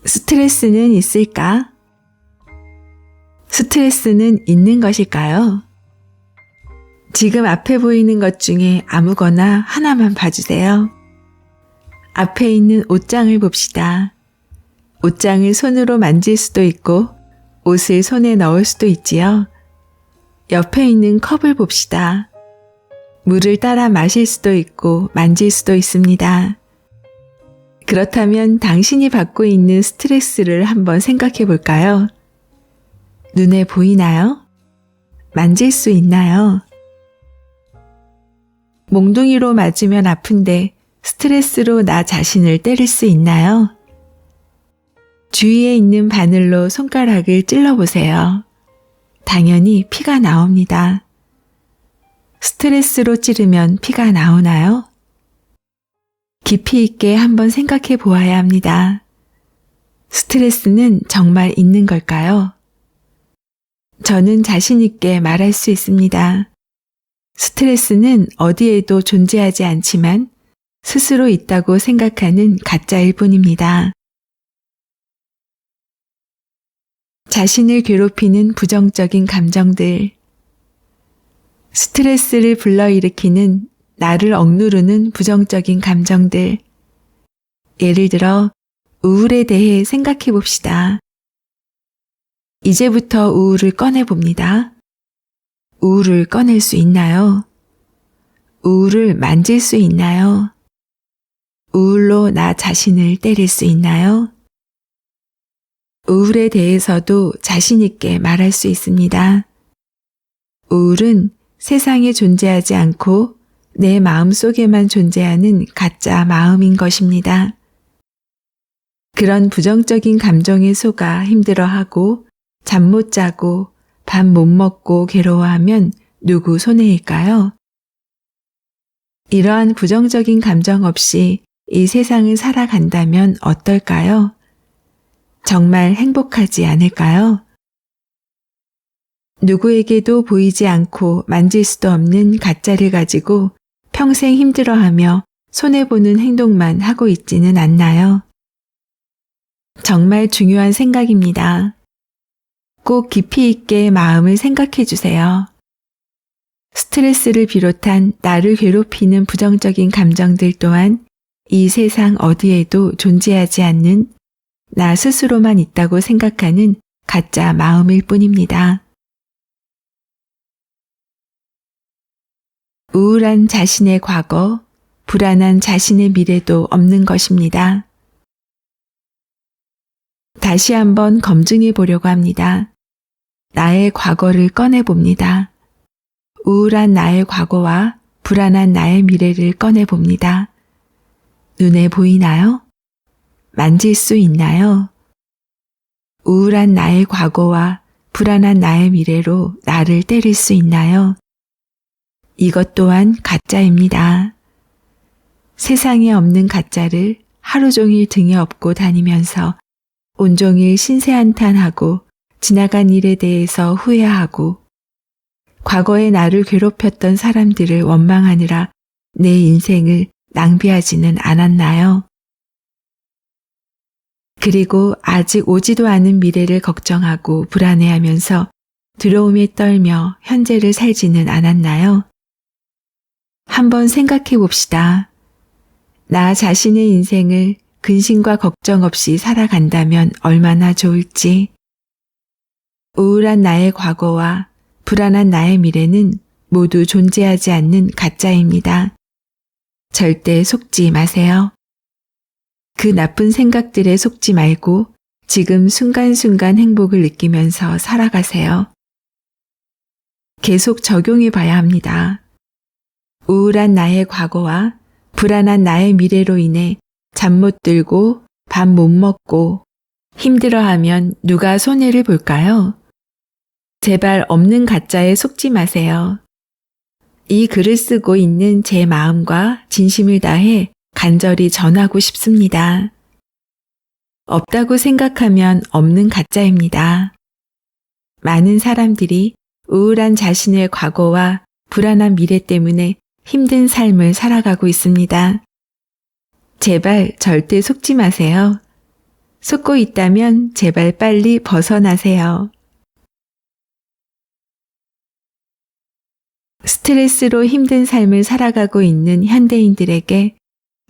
스트레스는 있을까? 스트레스는 있는 것일까요? 지금 앞에 보이는 것 중에 아무거나 하나만 봐주세요. 앞에 있는 옷장을 봅시다. 옷장을 손으로 만질 수도 있고 옷을 손에 넣을 수도 있지요. 옆에 있는 컵을 봅시다. 물을 따라 마실 수도 있고 만질 수도 있습니다. 그렇다면 당신이 받고 있는 스트레스를 한번 생각해 볼까요? 눈에 보이나요? 만질 수 있나요? 몽둥이로 맞으면 아픈데 스트레스로 나 자신을 때릴 수 있나요? 주위에 있는 바늘로 손가락을 찔러보세요. 당연히 피가 나옵니다. 스트레스로 찌르면 피가 나오나요? 깊이 있게 한번 생각해 보아야 합니다. 스트레스는 정말 있는 걸까요? 저는 자신 있게 말할 수 있습니다. 스트레스는 어디에도 존재하지 않지만 스스로 있다고 생각하는 가짜일 뿐입니다. 자신을 괴롭히는 부정적인 감정들, 스트레스를 불러일으키는 나를 억누르는 부정적인 감정들, 예를 들어 우울에 대해 생각해 봅시다. 이제부터 우울을 꺼내봅니다. 우울을 꺼낼 수 있나요? 우울을 만질 수 있나요? 우울로 나 자신을 때릴 수 있나요? 우울에 대해서도 자신 있게 말할 수 있습니다. 우울은 세상에 존재하지 않고 내 마음 속에만 존재하는 가짜 마음인 것입니다. 그런 부정적인 감정에 속아 힘들어하고 잠 못 자고 밥 못 먹고 괴로워하면 누구 손해일까요? 이러한 부정적인 감정 없이 이 세상을 살아간다면 어떨까요? 정말 행복하지 않을까요? 누구에게도 보이지 않고 만질 수도 없는 가짜를 가지고 평생 힘들어하며 손해보는 행동만 하고 있지는 않나요? 정말 중요한 생각입니다. 꼭 깊이 있게 마음을 생각해 주세요. 스트레스를 비롯한 나를 괴롭히는 부정적인 감정들 또한 이 세상 어디에도 존재하지 않는 나 스스로만 있다고 생각하는 가짜 마음일 뿐입니다. 우울한 자신의 과거, 불안한 자신의 미래도 없는 것입니다. 다시 한번 검증해 보려고 합니다. 나의 과거를 꺼내봅니다. 우울한 나의 과거와 불안한 나의 미래를 꺼내봅니다. 눈에 보이나요? 만질 수 있나요? 우울한 나의 과거와 불안한 나의 미래로 나를 때릴 수 있나요? 이것 또한 가짜입니다. 세상에 없는 가짜를 하루 종일 등에 업고 다니면서 온종일 신세한탄하고 지나간 일에 대해서 후회하고 과거에 나를 괴롭혔던 사람들을 원망하느라 내 인생을 낭비하지는 않았나요? 그리고 아직 오지도 않은 미래를 걱정하고 불안해하면서 두려움에 떨며 현재를 살지는 않았나요? 한번 생각해 봅시다. 나 자신의 인생을 근심과 걱정 없이 살아간다면 얼마나 좋을지. 우울한 나의 과거와 불안한 나의 미래는 모두 존재하지 않는 가짜입니다. 절대 속지 마세요. 그 나쁜 생각들에 속지 말고 지금 순간순간 행복을 느끼면서 살아가세요. 계속 적용해 봐야 합니다. 우울한 나의 과거와 불안한 나의 미래로 인해 잠 못 들고 밥 못 먹고 힘들어하면 누가 손해를 볼까요? 제발 없는 가짜에 속지 마세요. 이 글을 쓰고 있는 제 마음과 진심을 다해 간절히 전하고 싶습니다. 없다고 생각하면 없는 가짜입니다. 많은 사람들이 우울한 자신의 과거와 불안한 미래 때문에 힘든 삶을 살아가고 있습니다. 제발 절대 속지 마세요. 속고 있다면 제발 빨리 벗어나세요. 스트레스로 힘든 삶을 살아가고 있는 현대인들에게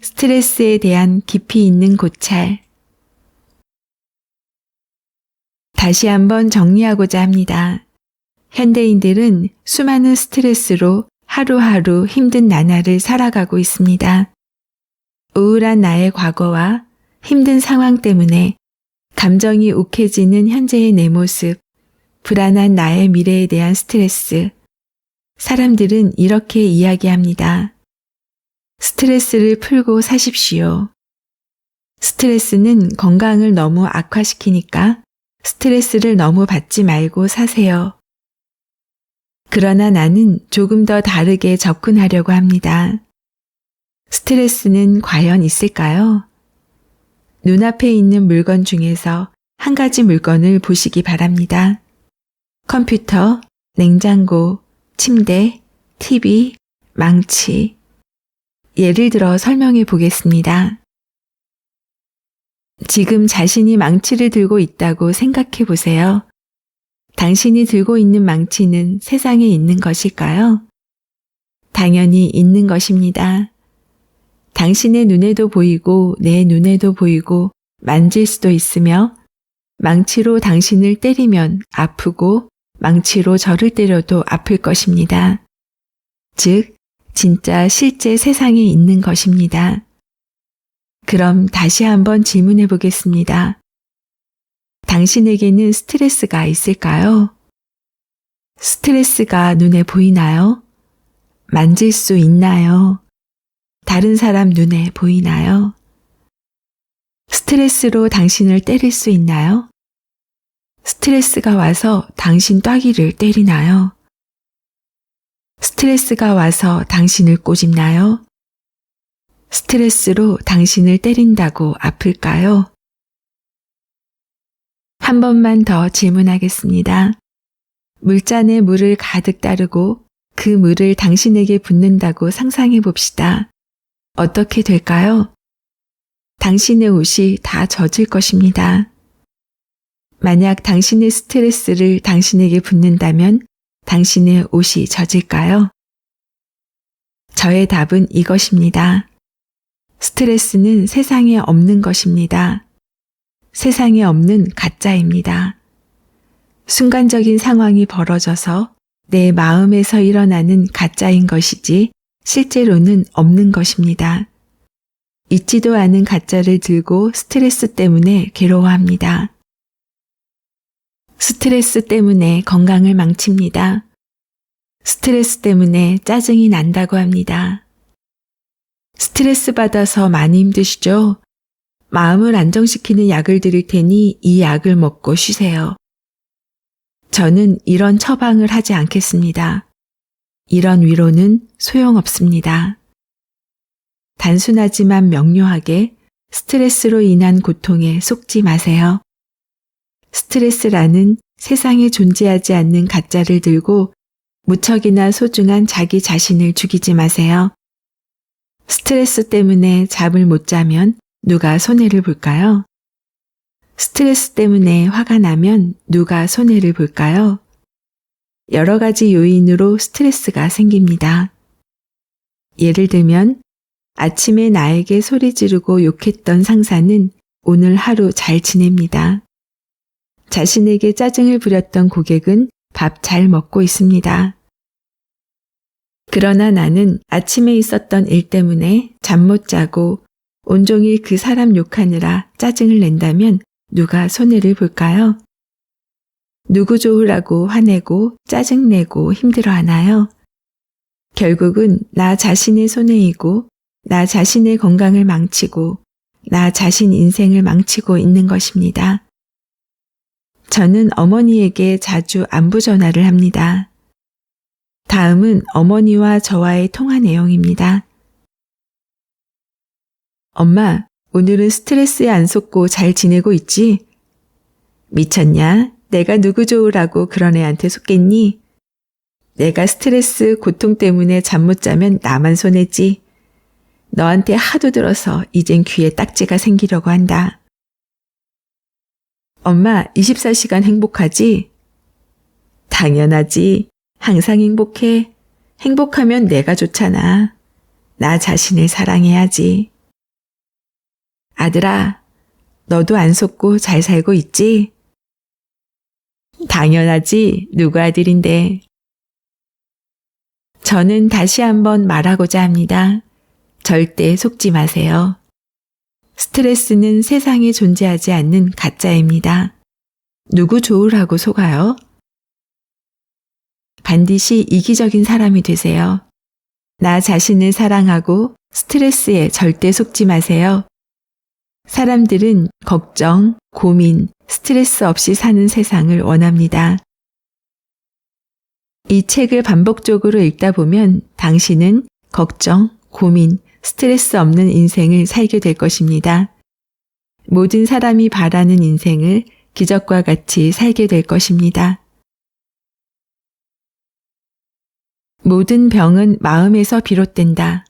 스트레스에 대한 깊이 있는 고찰. 다시 한번 정리하고자 합니다. 현대인들은 수많은 스트레스로 하루하루 힘든 나날을 살아가고 있습니다. 우울한 나의 과거와 힘든 상황 때문에 감정이 욱해지는 현재의 내 모습, 불안한 나의 미래에 대한 스트레스. 사람들은 이렇게 이야기합니다. 스트레스를 풀고 사십시오. 스트레스는 건강을 너무 악화시키니까 스트레스를 너무 받지 말고 사세요. 그러나 나는 조금 더 다르게 접근하려고 합니다. 스트레스는 과연 있을까요? 눈앞에 있는 물건 중에서 한 가지 물건을 보시기 바랍니다. 컴퓨터, 냉장고, 침대, TV, 망치. 예를 들어 설명해 보겠습니다. 지금 자신이 망치를 들고 있다고 생각해 보세요. 당신이 들고 있는 망치는 세상에 있는 것일까요? 당연히 있는 것입니다. 당신의 눈에도 보이고 내 눈에도 보이고 만질 수도 있으며 망치로 당신을 때리면 아프고 망치로 저를 때려도 아플 것입니다. 즉, 진짜 실제 세상에 있는 것입니다. 그럼 다시 한번 질문해 보겠습니다. 당신에게는 스트레스가 있을까요? 스트레스가 눈에 보이나요? 만질 수 있나요? 다른 사람 눈에 보이나요? 스트레스로 당신을 때릴 수 있나요? 스트레스가 와서 당신 따귀를 때리나요? 스트레스가 와서 당신을 꼬집나요? 스트레스로 당신을 때린다고 아플까요? 한 번만 더 질문하겠습니다. 물잔에 물을 가득 따르고 그 물을 당신에게 붓는다고 상상해 봅시다. 어떻게 될까요? 당신의 옷이 다 젖을 것입니다. 만약 당신의 스트레스를 당신에게 붓는다면 당신의 옷이 젖을까요? 저의 답은 이것입니다. 스트레스는 세상에 없는 것입니다. 세상에 없는 가짜입니다. 순간적인 상황이 벌어져서 내 마음에서 일어나는 가짜인 것이지 실제로는 없는 것입니다. 있지도 않은 가짜를 들고 스트레스 때문에 괴로워합니다. 스트레스 때문에 건강을 망칩니다. 스트레스 때문에 짜증이 난다고 합니다. 스트레스 받아서 많이 힘드시죠? 마음을 안정시키는 약을 드릴 테니 이 약을 먹고 쉬세요. 저는 이런 처방을 하지 않겠습니다. 이런 위로는 소용없습니다. 단순하지만 명료하게 스트레스로 인한 고통에 속지 마세요. 스트레스라는 세상에 존재하지 않는 가짜를 들고 무척이나 소중한 자기 자신을 죽이지 마세요. 스트레스 때문에 잠을 못 자면 누가 손해를 볼까요? 스트레스 때문에 화가 나면 누가 손해를 볼까요? 여러 가지 요인으로 스트레스가 생깁니다. 예를 들면 아침에 나에게 소리 지르고 욕했던 상사는 오늘 하루 잘 지냅니다. 자신에게 짜증을 부렸던 고객은 밥 잘 먹고 있습니다. 그러나 나는 아침에 있었던 일 때문에 잠 못 자고 온종일 그 사람 욕하느라 짜증을 낸다면 누가 손해를 볼까요? 누구 좋으라고 화내고 짜증내고 힘들어하나요? 결국은 나 자신의 손해이고 나 자신의 건강을 망치고 나 자신 인생을 망치고 있는 것입니다. 저는 어머니에게 자주 안부 전화를 합니다. 다음은 어머니와 저와의 통화 내용입니다. 엄마, 오늘은 스트레스에 안 속고 잘 지내고 있지? 미쳤냐? 내가 누구 좋으라고 그런 애한테 속겠니? 내가 스트레스, 고통 때문에 잠 못 자면 나만 손해지. 너한테 하도 들어서 이젠 귀에 딱지가 생기려고 한다. 엄마 24시간 행복하지? 당연하지. 항상 행복해. 행복하면 내가 좋잖아. 나 자신을 사랑해야지. 아들아, 너도 안 속고 잘 살고 있지? 당연하지. 누구 아들인데. 저는 다시 한번 말하고자 합니다. 절대 속지 마세요. 스트레스는 세상에 존재하지 않는 가짜입니다. 누구 좋으라고 속아요? 반드시 이기적인 사람이 되세요. 나 자신을 사랑하고 스트레스에 절대 속지 마세요. 사람들은 걱정, 고민, 스트레스 없이 사는 세상을 원합니다. 이 책을 반복적으로 읽다 보면 당신은 걱정, 고민, 스트레스 없는 인생을 살게 될 것입니다. 모든 사람이 바라는 인생을 기적과 같이 살게 될 것입니다. 모든 병은 마음에서 비롯된다.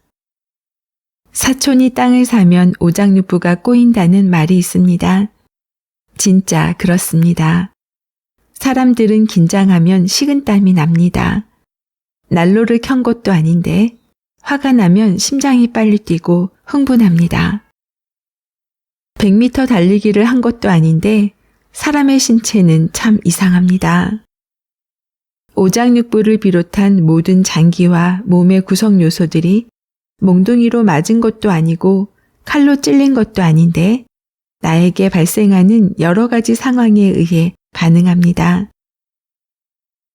사촌이 땅을 사면 오장육부가 꼬인다는 말이 있습니다. 진짜 그렇습니다. 사람들은 긴장하면 식은땀이 납니다. 난로를 켠 것도 아닌데 화가 나면 심장이 빨리 뛰고 흥분합니다. 100m 달리기를 한 것도 아닌데 사람의 신체는 참 이상합니다. 오장육부를 비롯한 모든 장기와 몸의 구성 요소들이 몽둥이로 맞은 것도 아니고 칼로 찔린 것도 아닌데 나에게 발생하는 여러 가지 상황에 의해 가능합니다.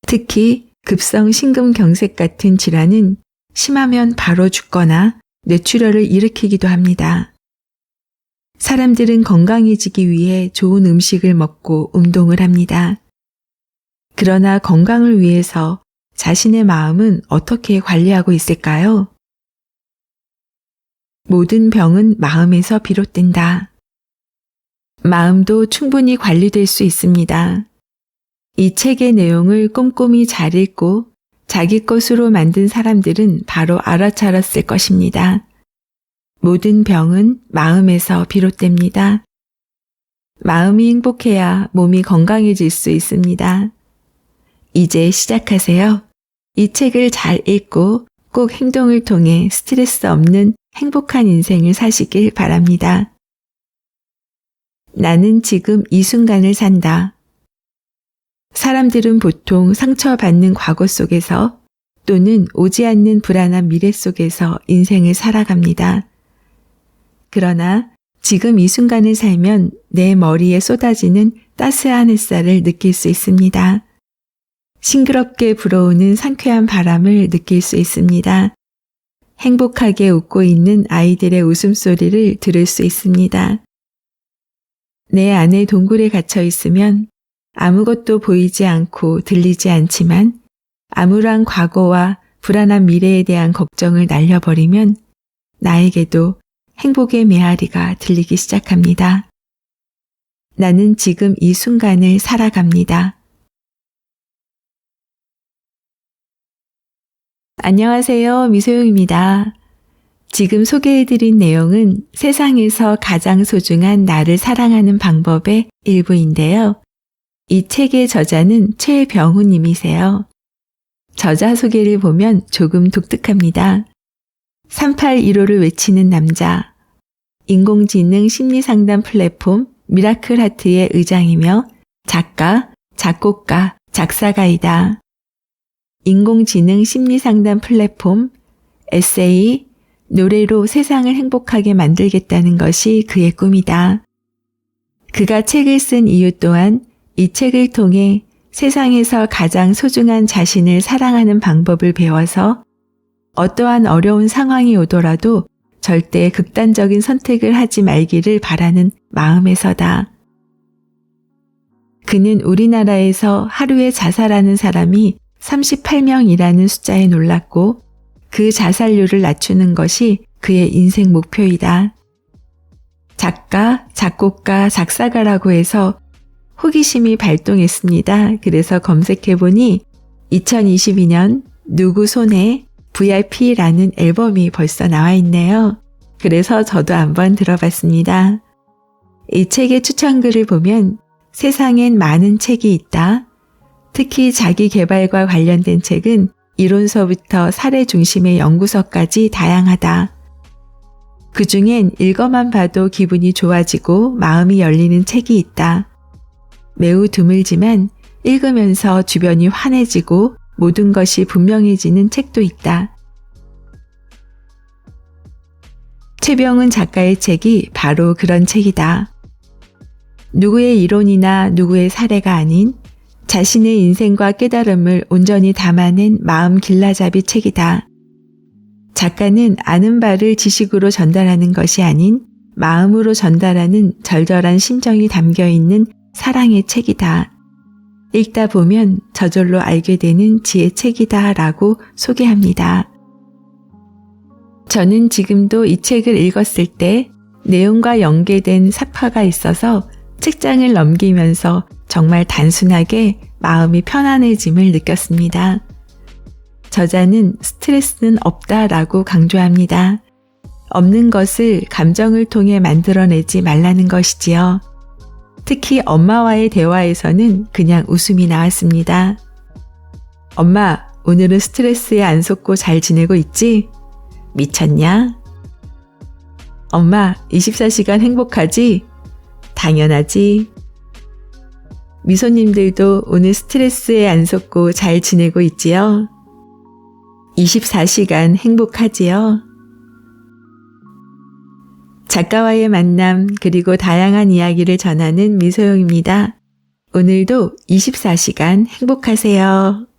특히 급성 심근경색 같은 질환은 심하면 바로 죽거나 뇌출혈을 일으키기도 합니다. 사람들은 건강해지기 위해 좋은 음식을 먹고 운동을 합니다. 그러나 건강을 위해서 자신의 마음은 어떻게 관리하고 있을까요? 모든 병은 마음에서 비롯된다. 마음도 충분히 관리될 수 있습니다. 이 책의 내용을 꼼꼼히 잘 읽고 자기 것으로 만든 사람들은 바로 알아차렸을 것입니다. 모든 병은 마음에서 비롯됩니다. 마음이 행복해야 몸이 건강해질 수 있습니다. 이제 시작하세요. 이 책을 잘 읽고 꼭 행동을 통해 스트레스 없는 행복한 인생을 사시길 바랍니다. 나는 지금 이 순간을 산다. 사람들은 보통 상처받는 과거 속에서 또는 오지 않는 불안한 미래 속에서 인생을 살아갑니다. 그러나 지금 이 순간을 살면 내 머리에 쏟아지는 따스한 햇살을 느낄 수 있습니다. 싱그럽게 불어오는 상쾌한 바람을 느낄 수 있습니다. 행복하게 웃고 있는 아이들의 웃음소리를 들을 수 있습니다. 내 안에 동굴에 갇혀 있으면 아무것도 보이지 않고 들리지 않지만 암울한 과거와 불안한 미래에 대한 걱정을 날려버리면 나에게도 행복의 메아리가 들리기 시작합니다. 나는 지금 이 순간을 살아갑니다. 안녕하세요. 미소영입니다. 지금 소개해드린 내용은 세상에서 가장 소중한 나를 사랑하는 방법의 일부인데요. 이 책의 저자는 최병훈 님이세요. 저자 소개를 보면 조금 독특합니다. 3815를 외치는 남자, 인공지능 심리상담 플랫폼 미라클하트의 의장이며 작가, 작곡가, 작사가이다. 인공지능 심리상담 플랫폼, 에세이, 노래로 세상을 행복하게 만들겠다는 것이 그의 꿈이다. 그가 책을 쓴 이유 또한 이 책을 통해 세상에서 가장 소중한 자신을 사랑하는 방법을 배워서 어떠한 어려운 상황이 오더라도 절대 극단적인 선택을 하지 말기를 바라는 마음에서다. 그는 우리나라에서 하루에 자살하는 사람이 38명이라는 숫자에 놀랐고 그 자살률을 낮추는 것이 그의 인생 목표이다. 작가, 작곡가, 작사가라고 해서 호기심이 발동했습니다. 그래서 검색해보니 2022년 누구 손에 VIP라는 앨범이 벌써 나와 있네요. 그래서 저도 한번 들어봤습니다. 이 책의 추천글을 보면 세상엔 많은 책이 있다. 특히 자기 개발과 관련된 책은 이론서부터 사례 중심의 연구서까지 다양하다. 그중엔 읽어만 봐도 기분이 좋아지고 마음이 열리는 책이 있다. 매우 드물지만 읽으면서 주변이 환해지고 모든 것이 분명해지는 책도 있다. 최병훈 작가의 책이 바로 그런 책이다. 누구의 이론이나 누구의 사례가 아닌 자신의 인생과 깨달음을 온전히 담아낸 마음 길라잡이 책이다. 작가는 아는 바를 지식으로 전달하는 것이 아닌 마음으로 전달하는 절절한 심정이 담겨있는 사랑의 책이다. 읽다 보면 저절로 알게 되는 지혜 책이다 라고 소개합니다. 저는 지금도 이 책을 읽었을 때 내용과 연계된 삭화가 있어서 책장을 넘기면서 정말 단순하게 마음이 편안해짐을 느꼈습니다. 저자는 스트레스는 없다라고 강조합니다. 없는 것을 감정을 통해 만들어내지 말라는 것이지요. 특히 엄마와의 대화에서는 그냥 웃음이 나왔습니다. 엄마, 오늘은 스트레스에 안 속고 잘 지내고 있지? 미쳤냐? 엄마, 24시간 행복하지? 당연하지. 미소님들도 오늘 스트레스에 안 속고 잘 지내고 있지요? 24시간 행복하지요? 작가와의 만남 그리고 다양한 이야기를 전하는 미소영입니다. 오늘도 24시간 행복하세요.